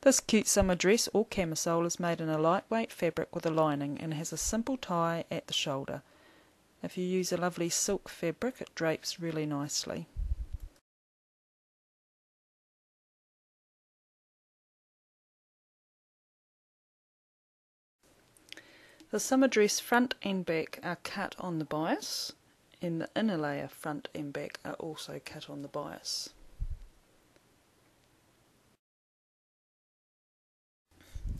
This cute summer dress or camisole is made in a lightweight fabric with a lining and has a simple tie at the shoulder. If you use a lovely silk fabric, it drapes really nicely. The summer dress front and back are cut on the bias, and the inner layer front and back are also cut on the bias.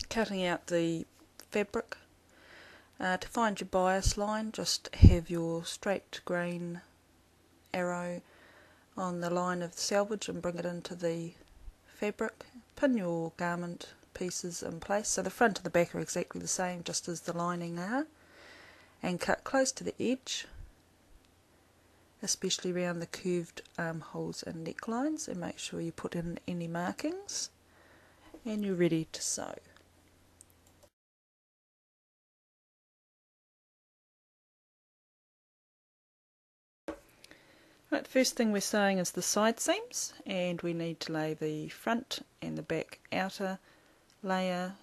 Cutting out the fabric. To find your bias line, just have your straight grain arrow on the line of the selvage and bring it into the fabric. Pin your garment pieces in place, so the front and the back are exactly the same, just as the lining are, and cut close to the edge, especially around the curved armholes and necklines, and make sure you put in any markings, and you're ready to sew. Right, the first thing we're sewing is the side seams, and we need to lay the front and the back outer layer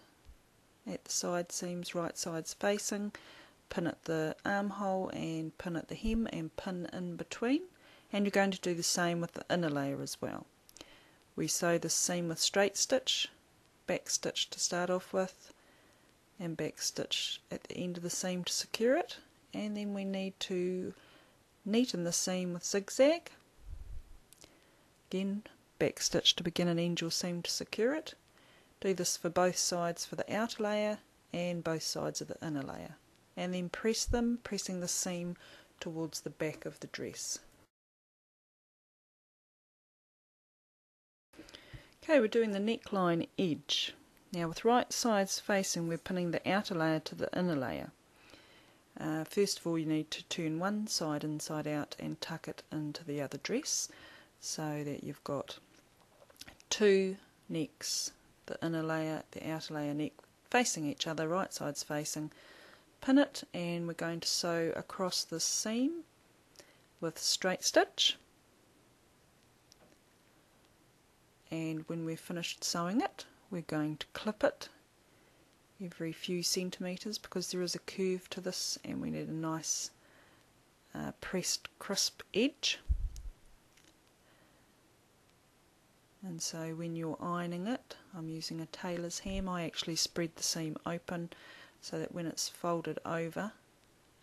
at the side seams, right sides facing, pin at the armhole and pin at the hem and pin in between, and you're going to do the same with the inner layer as well. We sew the seam with straight stitch, back stitch to start off with, and back stitch at the end of the seam to secure it, and then we need to neaten the seam with zigzag. Again, back stitch to begin and end your seam to secure it. Do this for both sides for the outer layer and both sides of the inner layer, and then press them, pressing the seam towards the back of the dress. Okay, we're doing the neckline edge. Now with right sides facing, we're pinning the outer layer to the inner layer. First of all, you need to turn one side inside out and tuck it into the other dress, so that you've got two necks, the inner layer, the outer layer neck facing each other, right sides facing. Pin it, and we're going to sew across the seam with straight stitch, and when we've finished sewing it, we're going to clip it every few centimetres, because there is a curve to this and we need a nice pressed crisp edge. And so when you're ironing it, I'm using a tailor's hem. I actually spread the seam open so that when it's folded over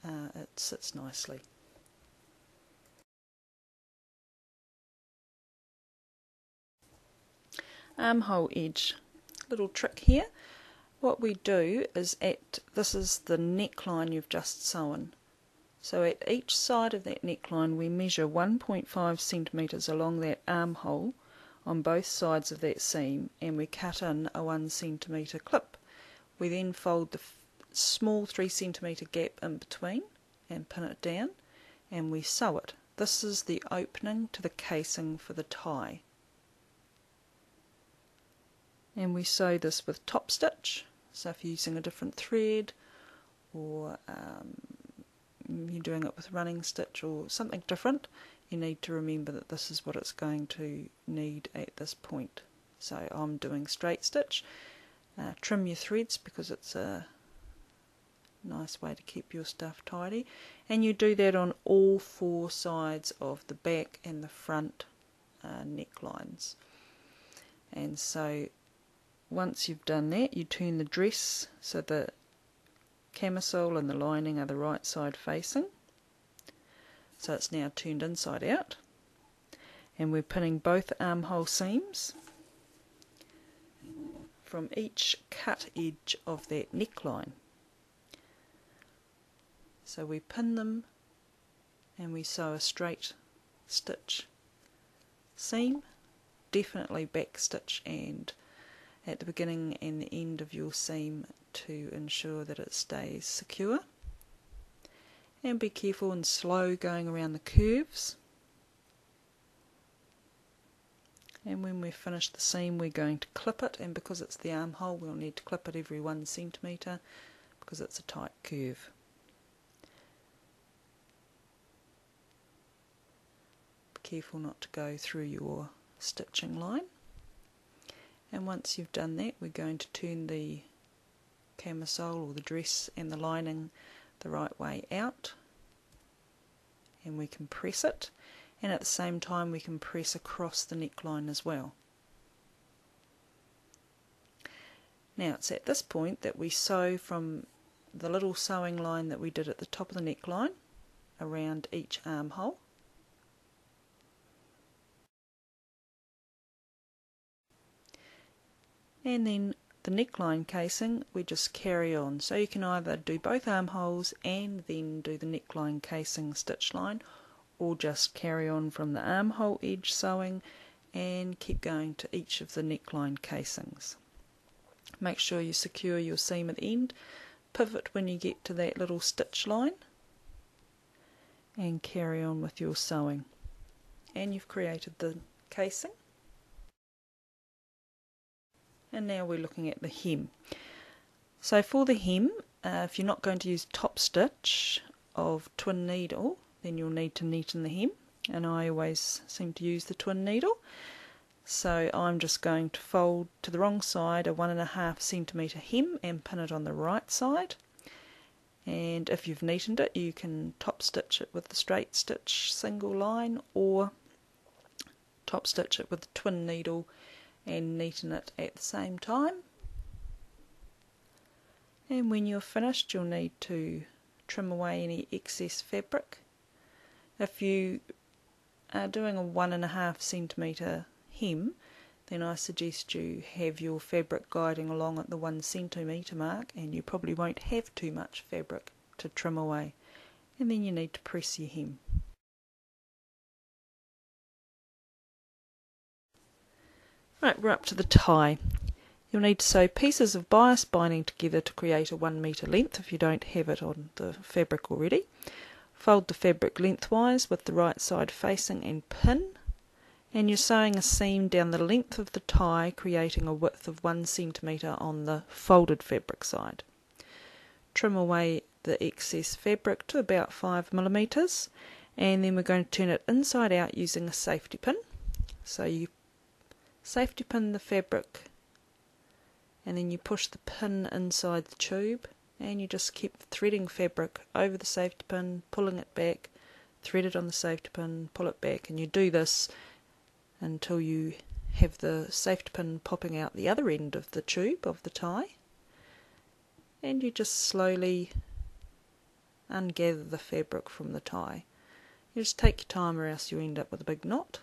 it sits nicely. Armhole edge. Little trick here. What we do is this is the neckline you've just sewn. So at each side of that neckline we measure 1.5 centimetres along that armhole on both sides of that seam, and we cut in a 1 centimetre clip. We then fold the small 3 centimetre gap in between and pin it down, and we sew it. This is the opening to the casing for the tie. And we sew this with top stitch, so if you're using a different thread, or you're doing it with running stitch or something different, you need to remember that this is what it's going to need at this point. So I'm doing straight stitch. Trim your threads because it's a nice way to keep your stuff tidy, and you do that on all four sides of the back and the front necklines. And so once you've done that, you turn the dress so the camisole and the lining are the right side facing. So it's now turned inside out, and we're pinning both armhole seams from each cut edge of that neckline. So we pin them and we sew a straight stitch seam, definitely back stitch and at the beginning and the end of your seam to ensure that it stays secure. And be careful and slow going around the curves. And when we've finished the seam, we're going to clip it, and because it's the armhole, we'll need to clip it every 1 centimetre because it's a tight curve. Be careful not to go through your stitching line. And once you've done that, we're going to turn the camisole or the dress and the lining the right way out, and we can press it, and at the same time we can press across the neckline as well. Now it's at this point that we sew from the little sewing line that we did at the top of the neckline around each armhole. And then the neckline casing we just carry on. So you can either do both armholes and then do the neckline casing stitch line, or just carry on from the armhole edge sewing and keep going to each of the neckline casings. Make sure you secure your seam at the end, pivot when you get to that little stitch line, and carry on with your sewing. And you've created the casing. And now we're looking at the hem. So for the hem, if you're not going to use top stitch of twin needle, then you'll need to neaten the hem, and I always seem to use the twin needle. So I'm just going to fold to the wrong side a 1.5 centimetre hem and pin it on the right side. And if you've neatened it, you can top stitch it with the straight stitch single line, or top stitch it with the twin needle and neaten it at the same time. And when you're finished, you'll need to trim away any excess fabric. If you are doing a 1.5 centimetre hem, then I suggest you have your fabric guiding along at the 1 centimetre mark, and you probably won't have too much fabric to trim away. And then you need to press your hem. Right, we're up to the tie. You'll need to sew pieces of bias binding together to create a 1 metre length if you don't have it on the fabric already. Fold the fabric lengthwise with the right side facing and pin, and you're sewing a seam down the length of the tie, creating a width of 1 centimetre on the folded fabric side. Trim away the excess fabric to about 5 millimetres, and then we're going to turn it inside out using a safety pin. So you safety pin the fabric, and then you push the pin inside the tube, and you just keep threading fabric over the safety pin, pulling it back, thread it on the safety pin, pull it back, and you do this until you have the safety pin popping out the other end of the tube of the tie, and you just slowly ungather the fabric from the tie. You just take your time, or else you end up with a big knot.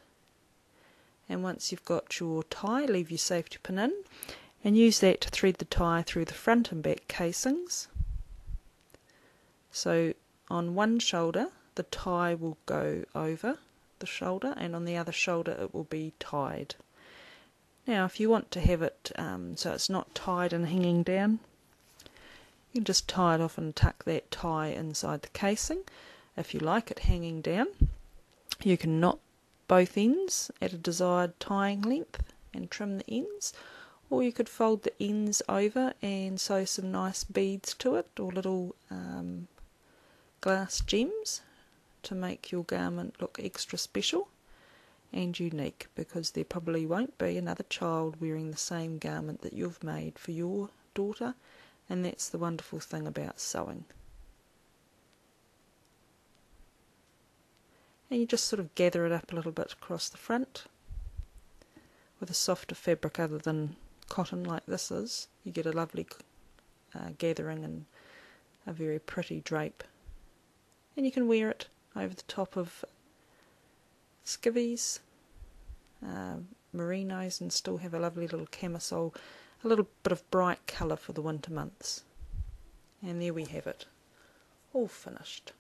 And once you've got your tie, leave your safety pin in and use that to thread the tie through the front and back casings. So on one shoulder the tie will go over the shoulder, and on the other shoulder it will be tied. Now if you want to have it so it's not tied and hanging down, you can just tie it off and tuck that tie inside the casing. If you like it hanging down, you can knot both ends at a desired tying length and trim the ends, or you could fold the ends over and sew some nice beads to it, or little glass gems, to make your garment look extra special and unique, because there probably won't be another child wearing the same garment that you've made for your daughter, and that's the wonderful thing about sewing. And you just sort of gather it up a little bit across the front with a softer fabric other than cotton like this is. You get a lovely gathering and a very pretty drape, and you can wear it over the top of skivvies, merinos, and still have a lovely little camisole, a little bit of bright colour for the winter months. And there we have it, all finished.